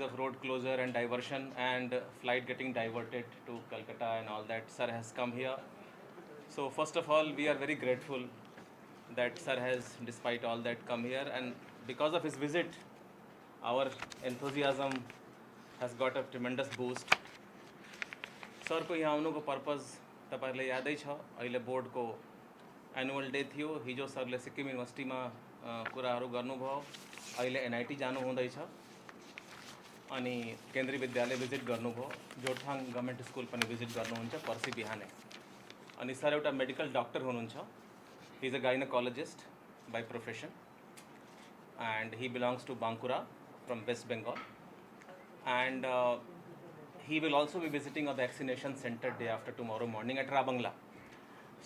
Of road closure and diversion and flight getting diverted to Calcutta and all that, sir has come here. So first of all, we are very grateful that sir has, despite all that, come here, and because of his visit, our enthusiasm has got a tremendous boost. Sir को यहाँ आउनुको purpose तपाईहरुलाई यादै छ, अहिले बोर्डको annual day थियो, हिजो सरले सिक्किम युनिभर्सिटीमा कुराहरू गर्नुभयो, अहिले एनआईटी जानु हुँदैछ अनि केन्द्रीय विद्यालय भिजिट गर्नुभयो, जोरथाङ गभर्नमेन्ट स्कुल पनि भिजिट गर्नुहुन्छ पर्सि बिहानै। अनि सर एउटा मेडिकल डॉक्टर हुनुहुन्छ, he is a gynaecologist by profession and he belongs to Bankura from West Bengal, and he will also be visiting a vaccination center day after tomorrow morning at Rabangla.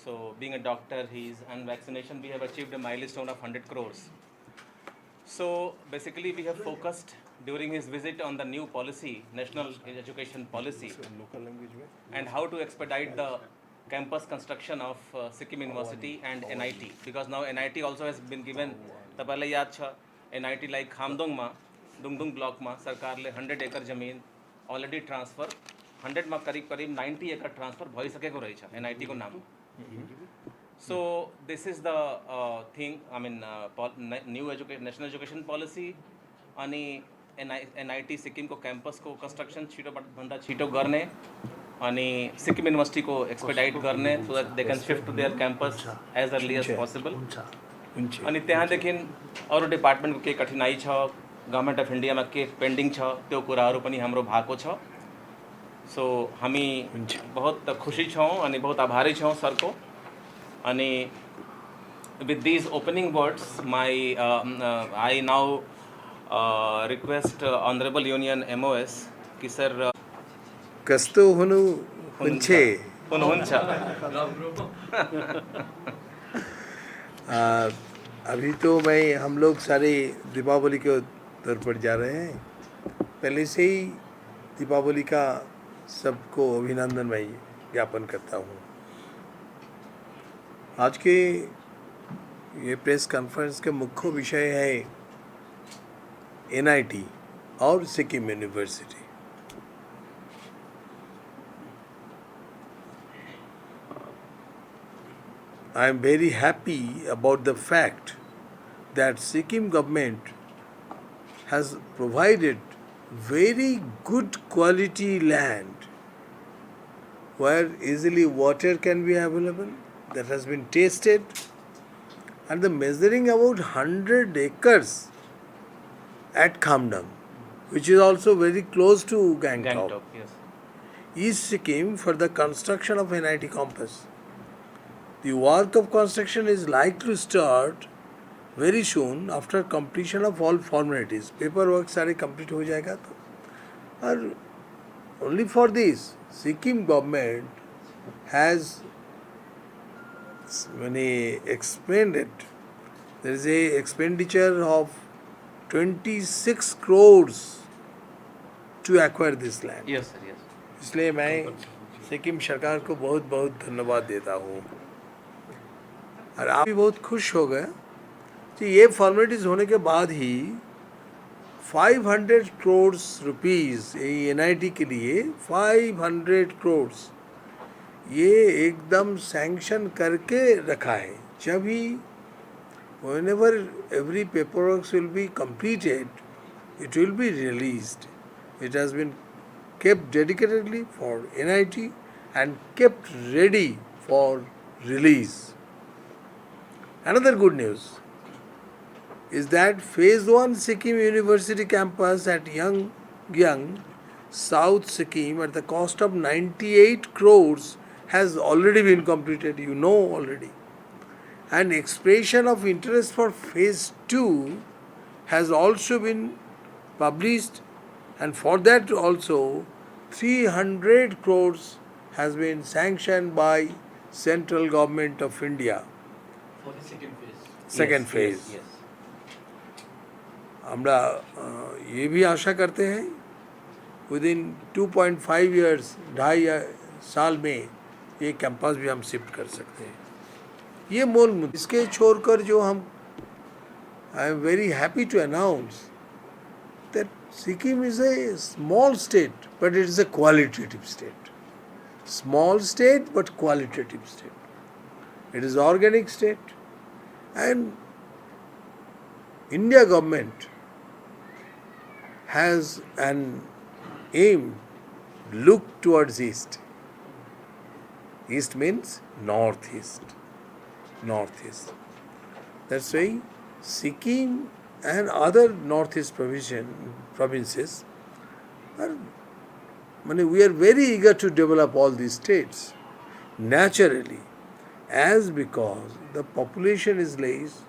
So being a doctor, and vaccination we have achieved a milestone of 100 crores. So basically we have focused during his visit on the new policy, national education policy, and how to expedite the campus construction of Sikkim University and NIT, because now NIT also has been given. तपाईलाई याद छ NIT like खामदोङमा दुङदुङ ब्लकमा सरकारले 100 एकड़ जमिन already transfer 100 मा करीब 90 एकड़ transfer भइसकेको रहेछ NIT को नाम। So this is the thing, I mean new national education policy अनि NIT सिक्किम को कैंपस को कंस्ट्रक्शन छिटो भन्दा छिटो गर्ने अनि सिक्किम यूनिवर्सिटी को एक्सपेडाइट गर्ने so that they can shift to their campus as early as possible. अनि त्यहाँदेखि अरू डिपार्टमेन्टको के कठिनाई छ, गभर्नमेन्ट अफ इन्डियामा के पेन्डिङ छ, त्यो कुराहरू पनि हाम्रो भएको छ। सो हामी बहुत खुसी छौँ अनि बहुत आभारी छौँ सरको। अनि with these opening words my I now request honourable union MOS कि सर कस्तो हुनुहुन्छ। अभी तो हम लोग सारे दीपावली के तौर पर जा रहे हैं। पहले से ही दीपावली का सबको अभिनंदन मैं ज्ञापन करता हूँ। आज के ये प्रेस कॉन्फ्रेंस के मुख्य विषय है NIT और Sikkim university. I am very happy about the fact that Sikkim government has provided very good quality land where easily water can be available, that has been tested, and the measuring about 100 acres at Khamdam, which is also very close to Gangtok. Yes. East Sikkim for the construction of NIT campus. The work of construction is likely to start very soon after completion of all formalities. Paperwork सारे complete हो जाएगा तो। और only for this, Sikkim government has expended. There is a expenditure of 26 crores to acquire this land. Yes, sir, yes. इसलिए मैं सिक्किम सरकार को बहुत बहुत धन्यवाद देता हूँ। और आप भी बहुत खुश हो गए कि ये फॉर्मेलिटीज़ होने के बाद ही 500 करोड़ रुपीस NIT के लिए 500 करोड़ ये एकदम सैंक्शन करके रखा है। जब ही whenever every paperwork will be completed, it will be released. It has been kept dedicatedly for NIT and kept ready for release. Another good news is that Phase 1 Sikkim University campus at Yangyang, South Sikkim at the cost of 98 crores has already been completed, you know already. And expression of interest for Phase 2 has also been published, and for that also 300 crores has been sanctioned by Central Government of India. For the second phase. Second phase. Yes. हमरा ये भी आशा करते हैं within 2.5 years 2.5 साल में ये campus भी हम शिफ्ट कर सकते हैं। ये मूल मुद्दा। इसके छोड़कर जो हम I am very happy to announce that Sikkim is a small state, but it is a qualitative state. Small state, but qualitative state. It is organic state, and India government has an aim, look towards east. East means northeast. Northeast. That's why Sikkim and other northeast provinces are, we are very eager to develop all these states naturally, as because the population is less,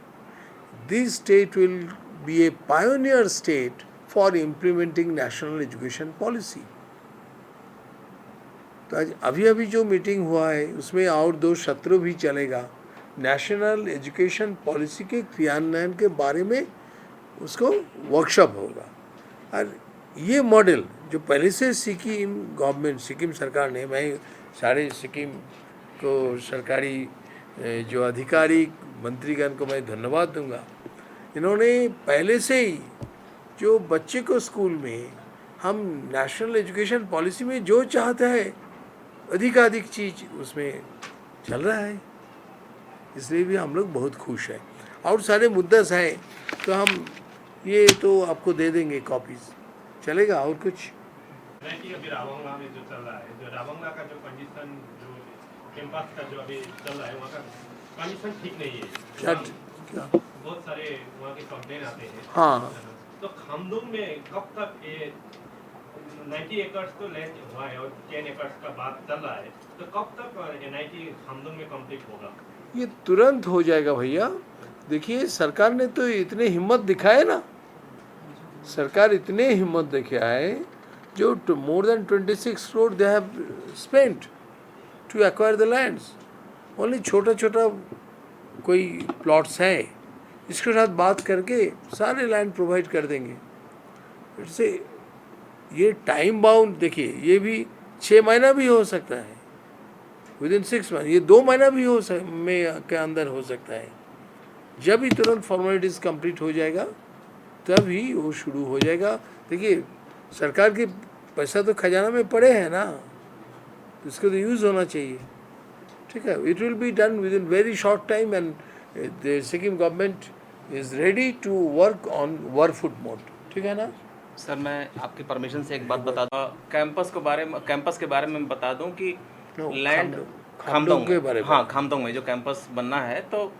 this state will be a pioneer state for implementing national education policy. तो आज अभी अभी जो meeting हुआ है उसमें और 2 सत्र भी चलेगा, नेशनल एजुकेशन पॉलिसी के क्रियान्वयन के बारे में उसको वर्कशॉप होगा। और ये मॉडल जो पहले से सिक्किम गवर्नमेंट, सिक्किम सरकार ने, मैं सारे सिक्किम को सरकारी जो अधिकारी मंत्रीगण को मैं धन्यवाद दूंगा, इन्होंने पहले से ही जो बच्चे को स्कूल में हम नेशनल एजुकेशन पॉलिसी में जो चाहते हैं अधिकाधिक चीज़ उसमें चल रहा है, इसलिए भी हम लोग बहुत खुश हैं। और सारे मुद्दे हैं तो हम ये तो आपको दे देंगे कॉपीज, चलेगा। और कुछ नहीं कि अभी रावंगला में जो चल रहा है, जो रावंगला का जो कंडीशन, जो कैंपस का जो अभी चल रहा है, वहाँ का कंडीशन ठीक नहीं है। क्या बहुत सारे वहाँ के कंप्लेन आते हैं। हाँ, तो खामदुंग में कब तक ये 90 एकड़ तो लैंड हुआ है और 10 एकड़ का बात चल रहा है, तो कब तक NIT खामदुंग में कंप्लीट होगा? ये तुरंत हो जाएगा भैया। देखिए सरकार ने तो इतने हिम्मत दिखाए ना, सरकार इतने हिम्मत दिखाए जो more than 26 crore they have spent to acquire the lands. Only छोटा छोटा कोई प्लॉट्स हैं, इसके साथ बात करके सारे लैंड प्रोवाइड कर देंगे। इससे ये टाइम बाउंड, देखिए ये भी 6 महीना भी हो सकता है, विदिन 6 मंथ, ये 2 महीना भी में के अंदर हो सकता है। जब ही तुरंत फॉर्मेलिटीज़ कंप्लीट हो जाएगा तभी वो शुरू हो जाएगा। देखिए सरकार के पैसा तो खजाना में पड़े हैं ना, तो इसको तो यूज़ होना चाहिए, ठीक है। It will be done with in very short time and the Sikkim government is ready to work on वर्कफुट मोड, ठीक है ना। सर मैं आपकी परमिशन से एक बात बता दूँ, कैंपस के बारे में बता दूँ कि लैंड खामदोंग के बारे में, हाँ खामदोंग में जो कैंपस बनना है, तो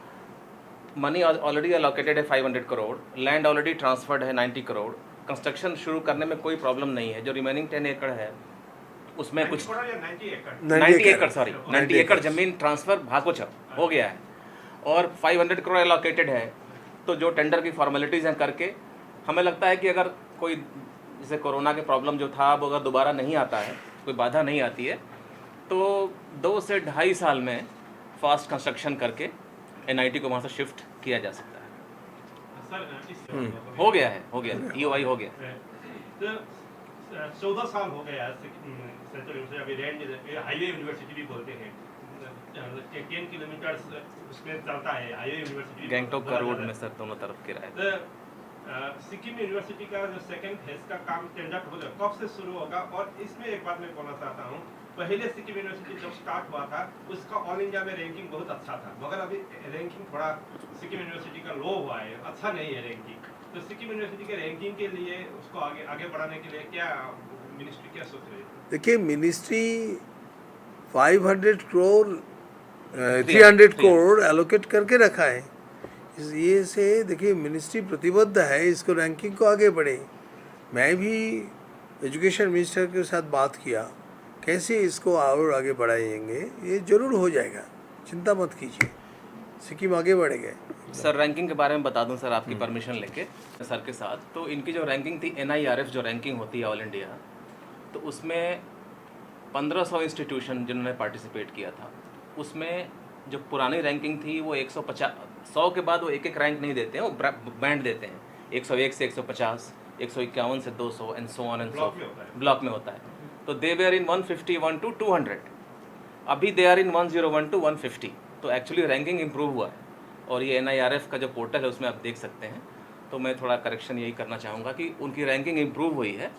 मनी ऑलरेडी अलोकेटेड है 500 करोड़, लैंड ऑलरेडी ट्रांसफर्ड है 90 करोड़, कंस्ट्रक्शन शुरू करने में कोई प्रॉब्लम नहीं है। जो रिमेनिंग 10 एकड़ है उसमें कुछ 90 एकड़ सॉरी 90 एकड़ जमीन ट्रांसफर भागोचर हो गया है और 500 करोड़ अलोकेटेड है। तो जो टेंडर की फॉर्मेलिटीज़ हैं करके, हमें लगता है कि अगर कोई जैसे कोरोना के प्रॉब्लम जो था वो अगर दोबारा नहीं आता है, कोई बाधा नहीं आती है, तो 2 से 2.5 साल में फास्ट कंस्ट्रक्शन करके NIT को वहाँ से शिफ्ट किया जा सकता है। सर हो गया है EOI हो गया। तो 14 साल हो गया सेंट्रल यूनिवर्सिटी, अभी रेंज हाईवे यूनिवर्सिटी भी बोलते हैं, 10 किलोमीटर उसमें चलता है हाईवे यूनिवर्सिटी, गैंगटॉक का रोड में सर दोनों तरफ किराया। तो सिक्किम यूनिवर्सिटी का जो सेकंड फेज का काम टेंडर हो गया, कब से शुरू होगा? और इसमें एक बात मैं बोलना चाहता हूँ, पहले सिक्किम यूनिवर्सिटी जब स्टार्ट हुआ था उसका ऑल इंडिया में रैंकिंग बहुत अच्छा था, मगर अभी रैंकिंग थोड़ा सिक्किम यूनिवर्सिटी का लो हुआ है, अच्छा नहीं है रैंकिंग। तो सिक्किम यूनिवर्सिटी के रैंकिंग के लिए, उसको आगे बढ़ाने के लिए क्या मिनिस्ट्री क्या सोच रही है? देखिए मिनिस्ट्री 500 करोड़ 300 करोड़ एलोकेट करके रखा है। ये से देखिए मिनिस्ट्री प्रतिबद्ध है इसको रैंकिंग को आगे बढ़े। मैं भी एजुकेशन मिनिस्टर के साथ बात किया कैसे इसको और आगे बढ़ाएंगे, ये जरूर हो जाएगा, चिंता मत कीजिए, सिक्किम आगे बढ़ेगा। सर रैंकिंग के बारे में बता दूं सर आपकी परमिशन लेके सर के साथ, तो इनकी जो रैंकिंग थी NIRF जो रैंकिंग होती है ऑल इंडिया, तो उसमें 1500 इंस्टीट्यूशन जिन्होंने पार्टिसिपेट किया था, उसमें जो पुरानी रैंकिंग थी वो 150, 100 के बाद वो एक रैंक नहीं देते हैं, वो बैंड देते हैं, 101 से 150, 151 से 200 and so on and so, block में होता है। तो दे वेयर इन 151 to 200, अभी दे आर इन 101 to 150, तो एक्चुअली रैंकिंग इम्प्रूव हुआ है। और ये NIRF का जो पोर्टल है उसमें आप देख सकते हैं। तो मैं थोड़ा करेक्शन यही करना चाहूँगा कि उनकी रैंकिंग इम्प्रूव हुई है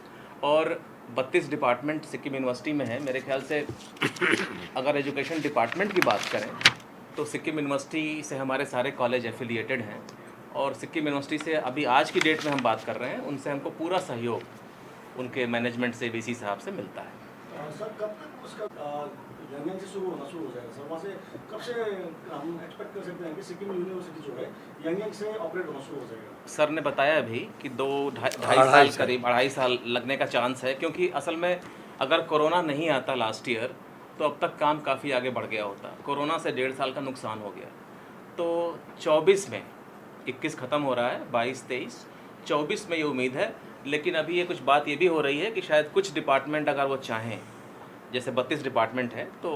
और 32 डिपार्टमेंट सिक्किम यूनिवर्सिटी में है। मेरे ख्याल से अगर एजुकेशन डिपार्टमेंट की बात करें तो सिक्किम यूनिवर्सिटी से हमारे सारे कॉलेज एफिलिएटेड हैं और सिक्किम यूनिवर्सिटी से अभी आज की डेट में हम बात कर रहे हैं, उनसे हमको पूरा सहयोग उनके मैनेजमेंट से वीसी साहब से मिलता है। सर कब तक उसका यंगन से शुरू हो जाएगा सर? वहाँ से कब से हम एक्सपेक्ट कर सकते हैं कि सिक्किम यूनिवर्सिटी जो है यंगन से ऑपरेट होना शुरू हो जाएगा? सर ने बताया अभी कि 2-2.5 अढ़ाई साल साल। करीब 2.5 साल लगने का चांस है, क्योंकि असल में अगर कोरोना नहीं आता लास्ट ईयर तो अब तक काम काफ़ी आगे बढ़ गया होता। कोरोना से 1.5 साल का नुकसान हो गया। तो 24 में 21 ख़त्म हो रहा है, 22-23 24 में ये उम्मीद है। लेकिन अभी ये कुछ बात ये भी हो रही है कि शायद कुछ डिपार्टमेंट अगर वो चाहें, जैसे 32 डिपार्टमेंट है तो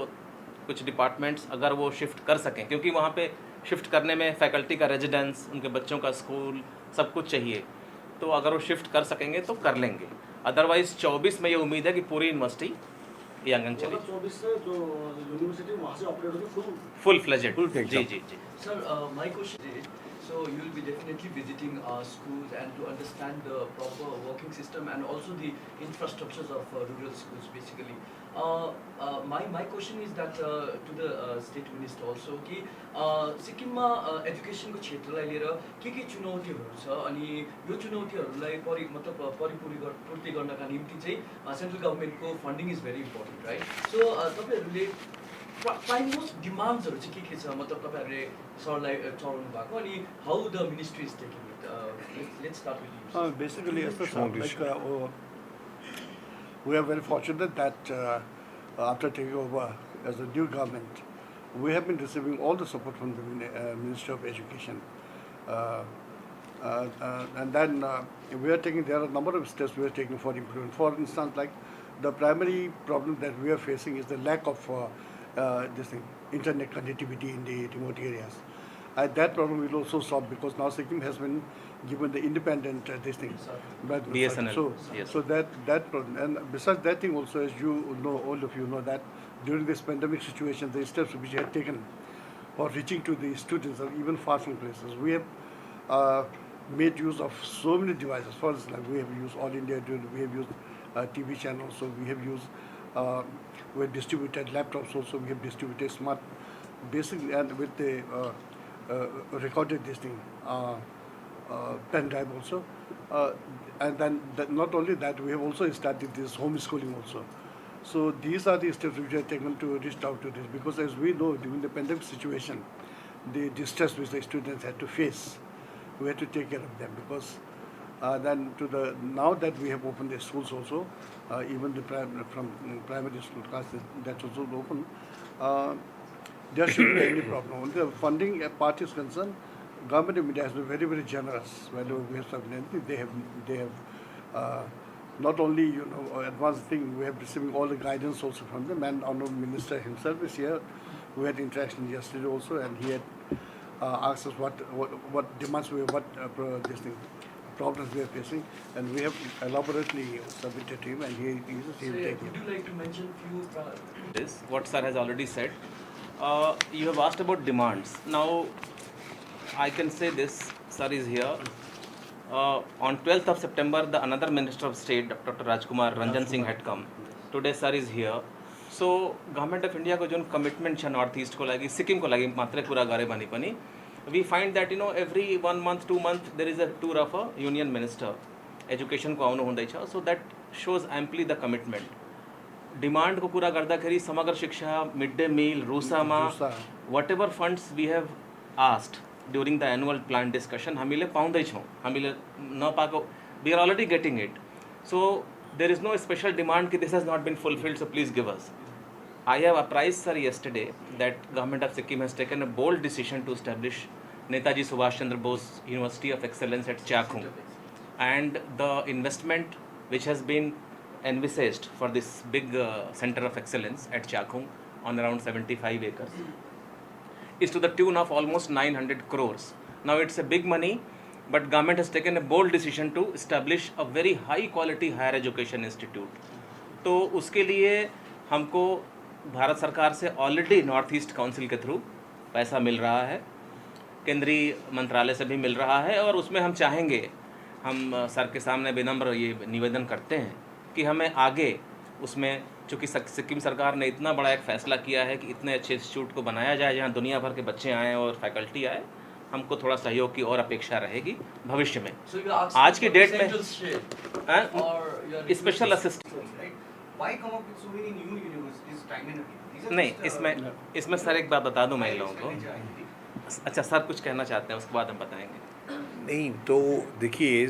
कुछ डिपार्टमेंट्स अगर वो शिफ्ट कर सकें, क्योंकि वहाँ पे शिफ्ट करने में फैकल्टी का रेजिडेंस, उनके बच्चों का स्कूल सब कुछ चाहिए, तो अगर वो शिफ्ट कर सकेंगे तो कर लेंगे। अदरवाइज़ 24 में ये उम्मीद है कि पूरी यूनिवर्सिटी यांगंग चली 24 से जो यूनिवर्सिटी वहाँ से ऑपरेट होगी फुल फ्लेजेड। Full-fledged, जी हाँ। जी जी। Sir, my question is, so you will be definitely visiting schools and to understand the proper working system and also the infrastructures of rural schools basically. My question is that to the state minister also कि सिक्किममा एजुकेसनको क्षेत्रलाई लिएर के चुनौतीहरू छ अनि यो चुनौतीहरूलाई पूर्ति गर्नका निम्ति चाहिँ सेन्ट्रल गभर्मेन्टको funding is very important, right? So तपाईँहरूले प्राइमोस्ट डिमान्ड्सहरू चाहिँ के छ, मतलब तपाईँहरूले सरलाई चढाउनु भएको अनि how the ministry is taking it? Let's start with you. Basically, yes, sir. Strong We are very fortunate that after taking over as a new government, we have been receiving all the support from the Ministry of Education. And then we are taking, there are a number of steps we are taking for improvement. For instance, like the primary problem that we are facing is the lack of internet connectivity in the remote areas. That problem will also solve because now Sikkim has been given the independent but BSNL, So, yes. so that problem, and besides that thing also, as you know, all of you know that during this pandemic situation, the steps which had taken for reaching to the students or even far from places, we have made use of so many devices. For instance, like we have used All India, we have used TV channels, so we have used, we have distributed laptops also, we have distributed smart, basically, and with the recorded this thing, pen drive also. And then not only that, we have also started this homeschooling also. So these are the steps which are taken to reach out to this, because as we know, during the pandemic situation, the distress which the students had to face, we had to take care of them, because then now that we have opened the schools also, even the from primary school classes, that's also open, there shouldn't be any problem. Only the funding part is concerned, Government of India has been very, very generous. Whenever we have something, they have not only advanced thing, we have receiving all the guidance also from them, and Honorable Minister himself is here. We had interaction yesterday also, and he had asked us what demands we have, problems we are facing, and we have elaborately submitted to him, and he will take it. Would you like to mention few This what sir has already said. You have asked about demands. Now I can say this, sir is here. On 12th of September, the another Minister of State, Dr. Rajkumar Ranjan Singh had come. Today sir is here. So Government of India को जो commitment छ North East को लागि, सिक्किम को लागि मात्रै कुरा गरे भने पनि, we find that every 1 month, 2 month there is a tour of a union minister. Education को आउनु हुँदैछ. So that shows amply the commitment. Demand को पूरा गर्दाखेरि Samagra Shiksha, mid day meal, रुसामा, whatever funds we have asked during the annual plan discussion, हामीले पाउँदैछौँ, हामीले नपाएको, we are already getting it. So there is no special demand कि this has not been fulfilled, so please give us. I have apprised sir yesterday that Government of Sikkim has taken a bold decision to establish Netaji Subhash Chandra Bose University of Excellence at Chakhung, and the investment which has been envisaged for this big center of excellence at Chakhung on around 75 acres is to the tune of almost 900 crores. Now it's a big money, but government has taken a bold decision to establish a very high quality higher education institute. तो उसके लिए हमको भारत सरकार से already north east council के through पैसा मिल रहा है, केंद्रीय मंत्रालय से भी मिल रहा है और उसमें हम चाहेंगे, हम सर के सामने विनम्र ये निवेदन करते हैं कि हमें आगे उसमें, चूँकि सिक्किम सरकार ने इतना बड़ा एक फ़ैसला किया है कि इतने अच्छे इंस्टीट्यूट को बनाया जाए जहाँ दुनिया भर के बच्चे आएँ और फैकल्टी आए, हमको थोड़ा सहयोग की और अपेक्षा रहेगी भविष्य में। So you asked आज की for डेट में central share or you are special assist Right? Why come up with so many new universities time and again? These are नहीं, just, इसमें सर एक बात बता दूं मैं इन लोगों expenditure, I को। think. अच्छा, सर कुछ कहना चाहते हैं, उसके बाद हम बताएंगे। नहीं तो देखिए,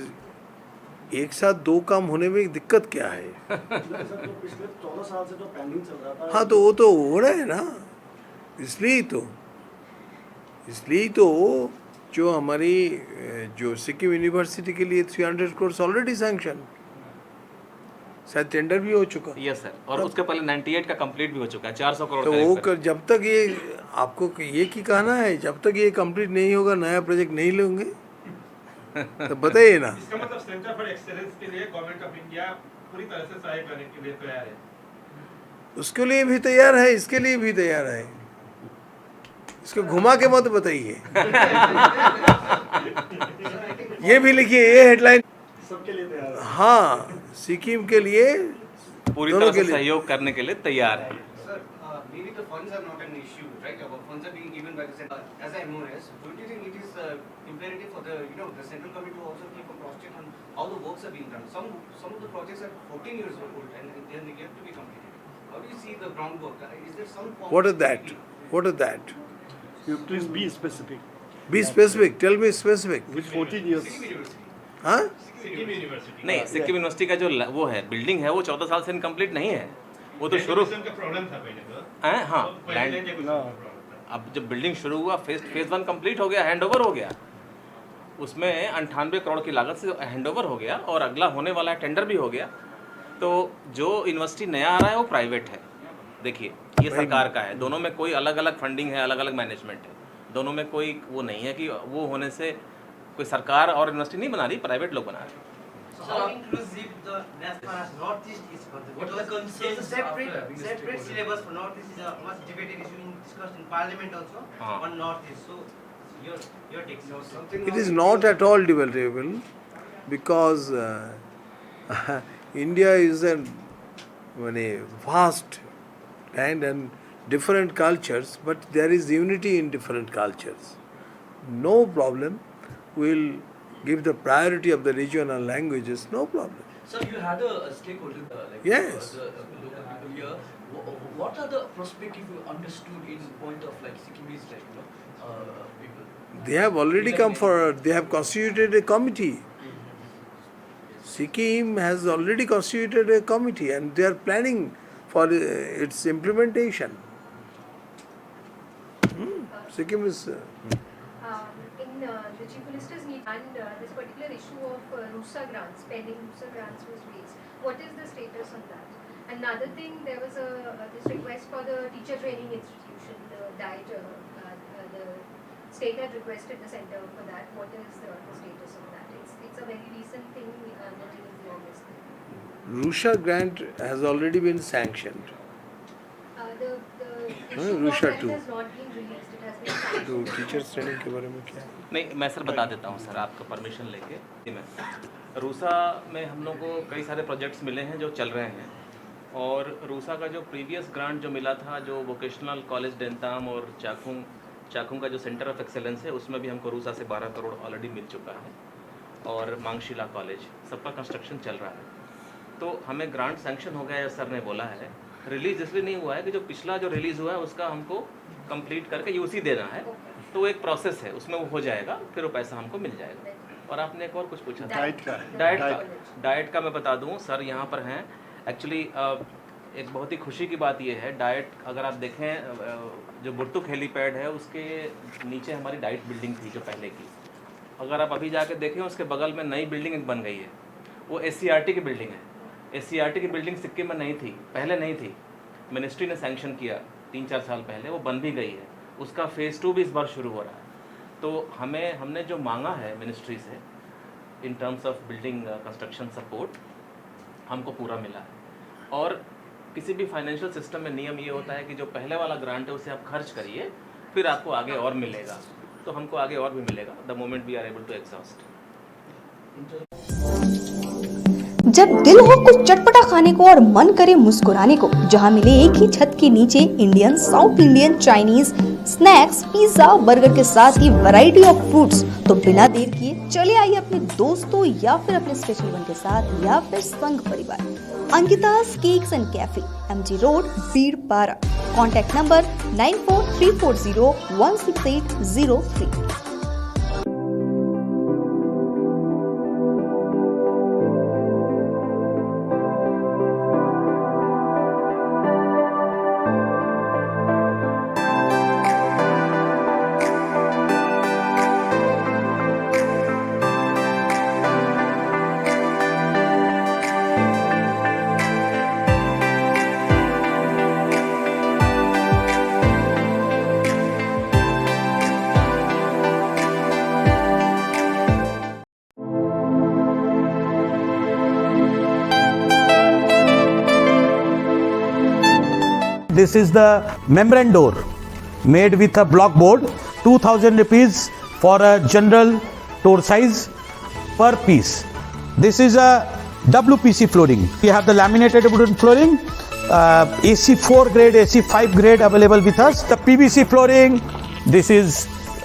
एक साथ दो काम होने में दिक्कत क्या है? सर तो पिछले 14 साल से जो पेंडिंग चल रहा था, हाँ तो वो तो हो रहा है ना, इसलिए तो जो हमारी जो सिक्किम यूनिवर्सिटी के लिए 300 करोड़ ऑलरेडी सैंक्शन, शायद टेंडर भी हो चुका। यस सर, और उसके पहले 98 का कंप्लीट भी हो चुका है, 400 करोड़ तो का वो एक कर, जब तक ये आपको ये की कहना है, जब तक ये कंप्लीट नहीं होगा नया प्रोजेक्ट नहीं लेंगे, तो बताइए ना। इसका मतलब सेंटर फॉर एक्सीलेंस के लिए गवर्नमेंट ऑफ इंडिया पूरी तरह से सहायता करने के लिए तैयार है। उसके लिए भी तैयार है, इसके लिए भी तैयार है। इसको घुमा के मत बताइए। ये भी लिखिए, ये हेडलाइन। सबके लिए तैयार है। हाँ, सिक्किम के लिए पूरी दोनों तरह के से लिए। सहयोग करने के लिए तैयार है। Sir, maybe the funds are not an issue, right? Our funds are being given by the center. As a MOS, don't you think it is imperative for the central committee to also keep a cross check on how the works are being done? Some of the projects are 14 years old and they are yet to be completed. How do you see the groundwork? Is there some form What of is that? committee? What is that? You please be specific. Be specific. Tell me specific. Which 14 years? Sikkim University. हाँ? Sikkim university नहीं, Sikkim university का जो वो है building है, वो 14 साल से इनकम्प्लीट नहीं है। वो तो शुरू का प्रॉब्लम था पहले तो। हाँ, पहले लैंड, लैंड एक्विजिशन का प्रॉब्लम था। अब जब बिल्डिंग शुरू हुआ, फेज 1 कंप्लीट हो गया, हैंडओवर हो गया, उसमें 98 करोड़ की लागत से हैंडओवर हो गया और अगला होने वाला टेंडर भी हो गया। तो जो यूनिवर्सिटी नया आ रहा है वो प्राइवेट है। देखिए, ये सरकार का है, दोनों में कोई अलग अलग फंडिंग है, अलग अलग मैनेजमेंट है, दोनों में कोई वो नहीं है कि वो होने से कोई सरकार और यूनिवर्सिटी नहीं बना रही, प्राइवेट लोग बना रहे हैं। So how inclusive the national Northeast is concerned? What are the Because concerns it's a after having a separate stakeholder? syllabus for Northeast is a much debated issue discussed in Parliament also on Northeast. So your take. Something It is not at all debatable because India is a vast land and different cultures, but there is unity in different cultures. No problem. We'll give the priority of the regional languages, no problem. So you had a stakeholder like Yes. the local people here. What are the perspective you understood in point of like Sikkimese people? They have already come forward, they have constituted a committee. Sikkim has already constituted a committee and they are planning for its implementation. Sikkim is. In the Chief Minister's meeting, and this particular issue of RUSA grants, pending RUSA grants was raised. What is the status on that? Another thing, there was this request for the teacher training institution, the DIET, the state had requested the center for that. What is the status of that? It's a very recent thing that is the August. Rusha grant has already been sanctioned. The issue of Rusha that too. has not been released. It has been sanctioned. तो teachers training के बारे में क्या? नहीं, मैं sir बता देता हूँ सर, आपका परमिशन लेके। जी, मैं रूसा में हम लोग को कई सारे प्रोजेक्ट्स मिले हैं जो चल रहे हैं, और रूसा का जो प्रीवियस ग्रांट जो मिला था, जो वोकेशनल कॉलेज डेंताम और चाकुंग का जो सेंटर ऑफ एक्सेलेंस है, उसमें भी हमको रूसा से 12 करोड़ ऑलरेडी मिल चुका है, और मांगशिला कॉलेज सबका कंस्ट्रक्शन चल रहा है। तो हमें ग्रांट सैंक्शन हो गया है, सर ने बोला है। रिलीज़ इसलिए नहीं हुआ है कि जो पिछला जो रिलीज़ हुआ है उसका हमको कंप्लीट करके यूसी देना है, तो एक प्रोसेस है, उसमें वो हो जाएगा, फिर वो पैसा हमको मिल जाएगा। और आपने एक और कुछ पूछा था, डाइट का मैं बता दूं सर, यहाँ पर हैं एक्चुअली। एक बहुत ही खुशी की बात ये है, डाइट अगर आप देखें, जो बुट्टुक हेलीपैड है उसके नीचे हमारी डाइट बिल्डिंग थी जो पहले की। अगर आप अभी जाके देखें, उसके बगल में नई बिल्डिंग एक बन गई है, वो SCRT की बिल्डिंग है। SCRT की बिल्डिंग सिक्किम में नहीं थी, पहले नहीं थी, मिनिस्ट्री ने सैंक्शन किया 3-4 साल पहले, वो बन भी गई है। उसका फेज़ 2 भी इस बार शुरू हो रहा है। तो हमने जो मांगा है मिनिस्ट्री से in terms of building construction support, हमको पूरा मिला है। और किसी भी फाइनेंशियल सिस्टम में नियम ये होता है कि जो पहले वाला ग्रांट है उसे आप खर्च करिए, फिर आपको आगे और मिलेगा। तो हमको आगे और भी मिलेगा the moment we are able to exhaust. जब दिल हो कुछ चटपटा खाने को और मन करे मुस्कुराने को, जहां मिले एक ही छत के नीचे Indian, south Indian, Chinese, snacks, pizza, burger के साथ ही वैरायटी ऑफ फूड्स, तो बिना देर किए चले आइए अपने दोस्तों या फिर अपने स्पेशल वन के साथ या फिर संग परिवार। Ankita's cakes and cafe, MG road, Birpara. Contact number 9434016803। This is the membrane door made with a block board, 2000 rupees for a general door size per piece. This is a WPC flooring. We have the laminated wooden flooring, AC4 grade, AC5 grade available with us. The PVC flooring, this is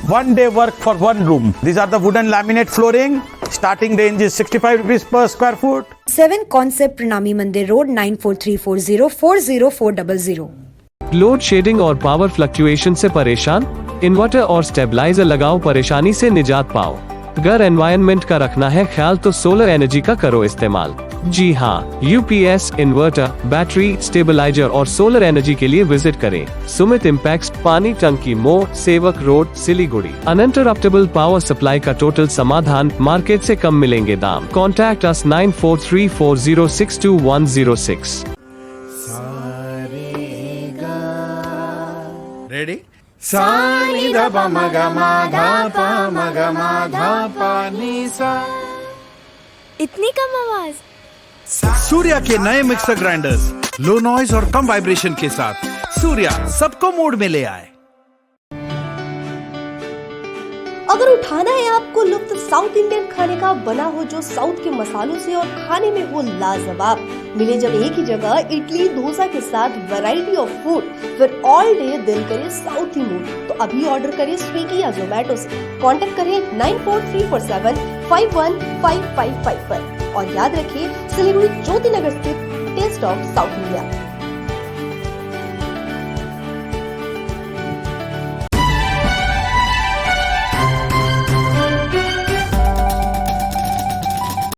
one day work for one room. These are the wooden laminate flooring. Starting range is 65 rupees per square foot. 7 Concept Pranami Mandir Road 9434040400। Load shedding और power fluctuation से परेशान? Inverter और stabiliser लगाओ, परेशानी से निजात पाओ। घर एनवायरनमेंट का रखना है ख्याल तो सोलर एनर्जी का करो इस्तेमाल। जी हाँ, यूपीएस, इन्वर्टर, बैटरी, स्टेबलाइजर और सोलर एनर्जी के लिए विजिट करें सुमित इम्पैक्ट, पानी टंकी मोड़, सेवक road, Siliguri. Uninterruptible power supply का टोटल समाधान, मार्केट से कम मिलेंगे दाम। Contact us 9434062106। रेडी? इतनी कम आवाज? सूर्या के नए मिक्सर ग्राइंडर्स, लो नॉइज और कम वाइब्रेशन के साथ सूर्या सबको मोड में ले आए। अगर उठाना है आपको लुत्फ साउथ इंडियन खाने का, बना हो जो साउथ के मसालों से और खाने में हो लाजवाब, मिले जब एक ही जगह इडली डोसा के साथ वैरायटी ऑफ फूड, फिर ऑल डे दिल करे साउथी मूड, तो अभी ऑर्डर करें स्विगी या जोमेटो से। कांटेक्ट करें 9434751555 पर और याद रखिए सिलीगुड़ी ज्योति नगर स्थित टेस्ट ऑफ साउथ इंडिया।